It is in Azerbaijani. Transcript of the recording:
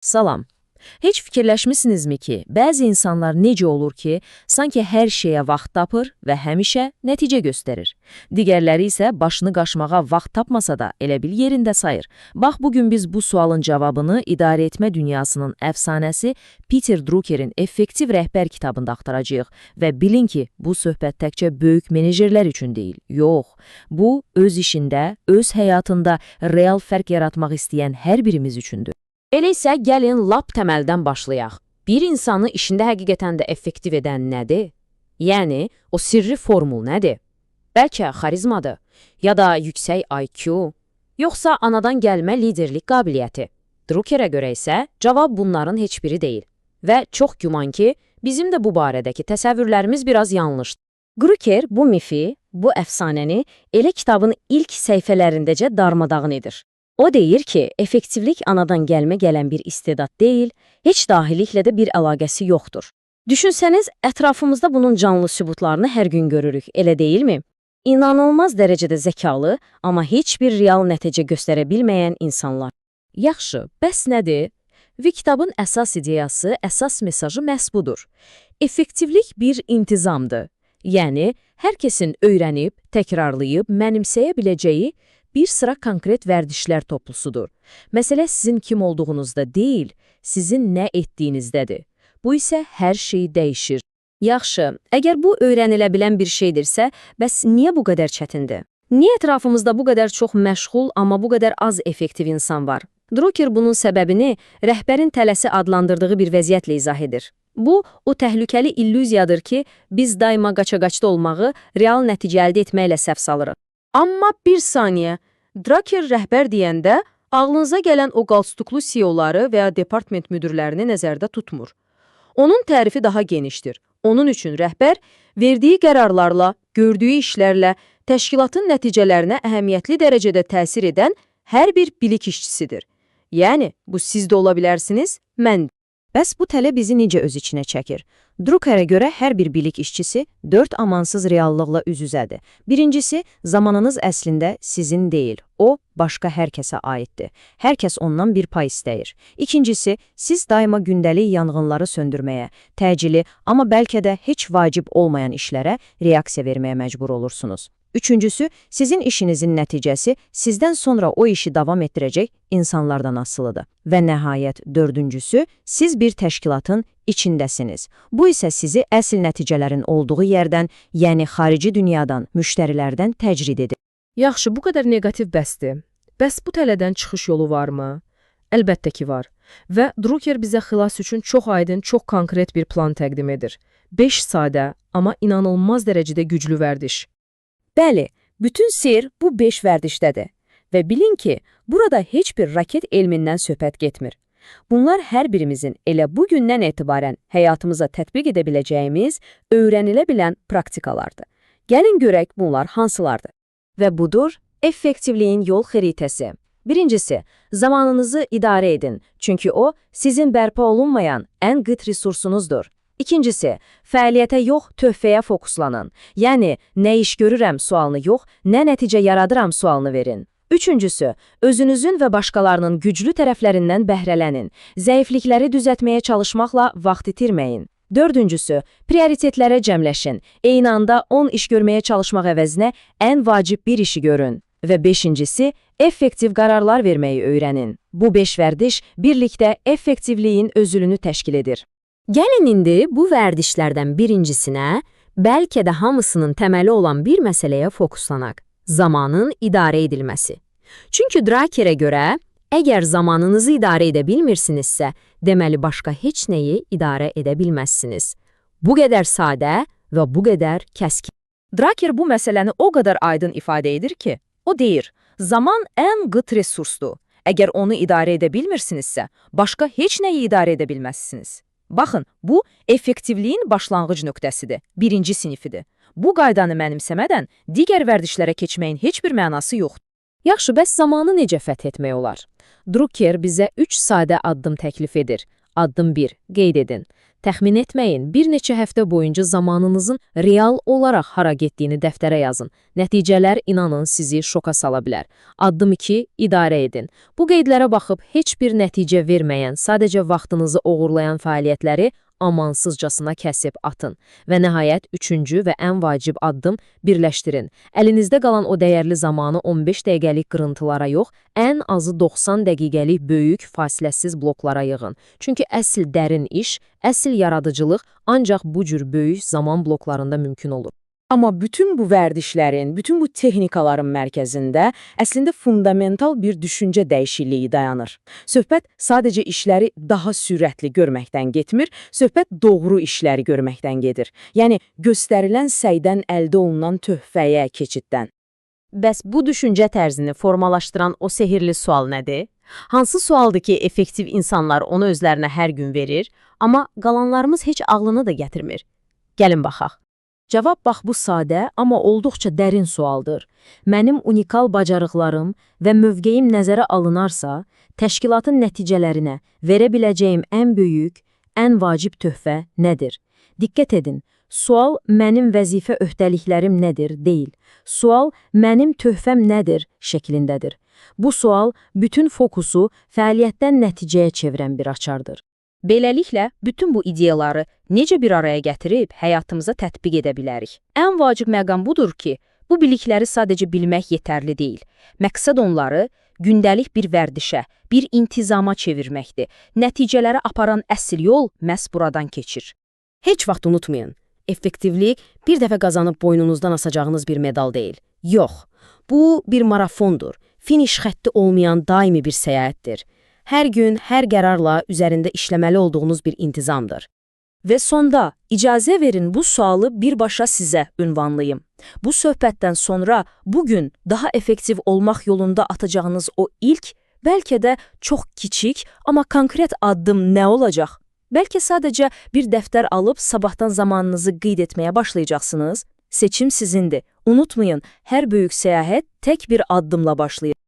Salam. Heç fikirləşmisinizmi ki, bəzi insanlar necə olur ki, sanki hər şeyə vaxt tapır və həmişə nəticə göstərir. Digərləri isə başını qaşmağa vaxt tapmasa da elə bil yerində sayır. Bax, bugün biz bu sualın cavabını idarə etmə dünyasının əfsanəsi Peter Drucker'in Effektiv Rəhbər kitabında axtaracağıq və bilin ki, bu söhbət təkcə böyük menejerlər üçün deyil. Yox, bu öz işində, öz həyatında real fərq yaratmaq istəyən hər birimiz üçündür. Elə isə gəlin lap təməldən başlayaq. Bir insanı işində həqiqətən də effektiv edən nədir? Yəni, o sirri formul nədir? Bəlkə xarizmadır, ya da yüksək IQ, yoxsa anadan gəlmə liderlik qabiliyyəti. Druckerə görə isə cavab bunların heç biri deyil. Və çox güman ki, bizim də bu barədəki təsəvvürlərimiz biraz yanlışdır. Drucker bu mifi, bu əfsanəni elə kitabın ilk səhifələrindəcə darmadağın edir. O deyir ki, effektivlik anadan gəlmə gələn bir istedad deyil, heç dahiliklə də bir əlaqəsi yoxdur. Düşünsəniz, ətrafımızda bunun canlı sübutlarını hər gün görürük, elə deyilmi? İnanılmaz dərəcədə zəkalı, amma heç bir real nəticə göstərə bilməyən insanlar. Yaxşı, bəs nədir? Və kitabın əsas ideyası, əsas mesajı məhz budur. Effektivlik bir intizamdır. Yəni, hər kəsin öyrənib, təkrarlayıb, mənimsəyə biləcəyi bir sıra konkret vərdişlər toplusudur. Məsələ sizin kim olduğunuzda deyil, sizin nə etdiyinizdədir. Bu isə hər şeyi dəyişir. Yaxşı, əgər bu öyrənilə bilən bir şeydirsə, bəs niyə bu qədər çətindir? Niyə ətrafımızda bu qədər çox məşğul, amma bu qədər az effektiv insan var? Drucker bunun səbəbini rəhbərin tələsi adlandırdığı bir vəziyyətlə izah edir. Bu, o təhlükəli illüziyadır ki, biz daima qaça-qaçda olmağı real nəticə əldə etməklə səhv salırıq. Amma bir saniyə, Drucker rəhbər deyəndə ağlınıza gələn o qalstuklu CEO-ları və ya department müdirlərini nəzərdə tutmur. Onun tərifi daha genişdir. Onun üçün rəhbər verdiyi qərarlarla, gördüyü işlərlə, təşkilatın nəticələrinə əhəmiyyətli dərəcədə təsir edən hər bir bilik işçisidir. Yəni, bu siz də ola bilərsiniz, mən də. Bəs bu tələ bizi necə öz içinə çəkir? Druckerə görə hər bir bilik işçisi 4 amansız reallıqla üz-üzədir. Birincisi, zamanınız əslində sizin deyil, o, başqa hər kəsə aiddir. Hər kəs ondan bir pay istəyir. İkincisi, siz daima gündəlik yanğınları söndürməyə, təcili, amma bəlkə də heç vacib olmayan işlərə reaksiya verməyə məcbur olursunuz. Üçüncüsü, sizin işinizin nəticəsi sizdən sonra o işi davam etdirəcək insanlardan asılıdır. Və nəhayət, dördüncüsü, siz bir təşkilatın içindəsiniz. Bu isə sizi əsl nəticələrin olduğu yerdən, yəni xarici dünyadan, müştərilərdən təcrid edir. Yaxşı, bu qədər negativ bəsdir. Bəs bu tələdən çıxış yolu varmı? Əlbəttə ki, var. Və Drucker bizə xilas üçün çox aydın, çox konkret bir plan təqdim edir. 5 sadə, amma inanılmaz dərəcədə güclü vərdiş. Bəli, bütün sir bu 5 vərdişdədir. Və bilin ki, burada heç bir raket elmindən söhbət getmir. Bunlar hər birimizin elə bugündən etibarən həyatımıza tətbiq edə biləcəyimiz, öyrənilə bilən praktikalardır. Gəlin görək bunlar hansılardır. Və budur, effektivliyin yol xəritəsi. Birincisi, zamanınızı idarə edin, çünki o, sizin bərpa olunmayan ən qıt resursunuzdur. İkincisi, fəaliyyətə yox, töhfəyə fokuslanın. Yəni, nə iş görürəm sualını yox, nə nəticə yaradıram sualını verin. Üçüncüsü, özünüzün və başqalarının güclü tərəflərindən bəhrələnin. Zəiflikləri düzəltməyə çalışmaqla vaxt itirməyin. Dördüncüsü, prioritetlərə cəmləşin. Eyni anda 10 iş görməyə çalışmaq əvəzinə ən vacib bir işi görün. Və beşincisi, effektiv qərarlar verməyi öyrənin. Bu 5 vərdiş birlikdə effektivliyin özülünü təşkil edir. Gəlin indi bu vərdişlərdən birincisinə, bəlkə də hamısının təməli olan bir məsələyə fokuslanaq. Zamanın idarə edilməsi. Çünki Druckerə görə, əgər zamanınızı idarə edə bilmirsinizsə, deməli başqa heç nəyi idarə edə bilməzsiniz. Bu qədər sadə və bu qədər kəskin. Drucker bu məsələni o qədər aydın ifadə edir ki, o deyir, zaman ən qıt resursdur. Əgər onu idarə edə bilmirsinizsə, başqa heç nəyi idarə edə bilməzsiniz. Baxın, bu effektivliyin başlanğıc nöqtəsidir, birinci sinifidir. Bu qaydanı mənimsəmədən digər vərdişlərə keçməyin heç bir mənası yoxdur. Yaxşı, bəs zamanı necə fəth etmək olar? Drucker bizə 3 sadə addım təklif edir. Addım 1. Qeyd edin. Təxmin etməyin, bir neçə həftə boyunca zamanınızın real olaraq hara getdiyini dəftərə yazın. Nəticələr, inanın, sizi şoka sala bilər. Addım 2. İdarə edin. Bu qeydlərə baxıb heç bir nəticə verməyən, sadəcə vaxtınızı oğurlayan fəaliyyətləri amansızcasına kəsib atın. Və nəhayət, üçüncü və ən vacib addım birləşdirin. Əlinizdə qalan o dəyərli zamanı 15 dəqiqəlik qırıntılara yox, ən azı 90 dəqiqəlik böyük, fasiləsiz bloklara yığın. Çünki əsl dərin iş, əsl yaradıcılıq ancaq bu cür böyük zaman bloklarında mümkün olur. Amma bütün bu vərdişlərin, bütün bu texnikaların mərkəzində əslində fundamental bir düşüncə dəyişikliyi dayanır. Söhbət sadəcə işləri daha sürətli görməkdən getmir, söhbət doğru işləri görməkdən gedir. Yəni, göstərilən səydən əldə olunan töhfəyə, keçiddən. Bəs bu düşüncə tərzini formalaşdıran o sehirli sual nədir? Hansı sualdır ki, effektiv insanlar onu özlərinə hər gün verir, amma qalanlarımız heç ağlına da gətirmir? Gəlin baxaq. Cavab bax bu sadə, amma olduqca dərin sualdır. Mənim unikal bacarıqlarım və mövqeyim nəzərə alınarsa, təşkilatın nəticələrinə verə biləcəyim ən böyük, ən vacib töhfə nədir? Diqqət edin, sual mənim vəzifə öhdəliklərim nədir deyil. Sual mənim töhfəm nədir şəklindədir. Bu sual bütün fokusu fəaliyyətdən nəticəyə çevirən bir açardır. Beləliklə, bütün bu ideyaları necə bir araya gətirib həyatımıza tətbiq edə bilərik? Ən vacib məqam budur ki, bu bilikləri sadəcə bilmək yetərli deyil. Məqsəd onları gündəlik bir vərdişə, bir intizama çevirməkdir. Nəticələrə aparan əsl yol məhz buradan keçir. Heç vaxt unutmayın, effektivlik bir dəfə qazanıb boynunuzdan asacağınız bir medal deyil. Yox, bu bir marafondur. Finiş xətti olmayan daimi bir səyahətdir. Hər gün, hər qərarla üzərində işləməli olduğunuz bir intizamdır. Və sonda, icazə verin bu sualı birbaşa sizə ünvanlayım. Bu söhbətdən sonra bugün daha effektiv olmaq yolunda atacağınız o ilk, bəlkə də çox kiçik, amma konkret addım nə olacaq? Bəlkə sadəcə bir dəftər alıb sabahdan zamanınızı qeyd etməyə başlayacaqsınız. Seçim sizindir. Unutmayın, hər böyük səyahət tək bir addımla başlayır.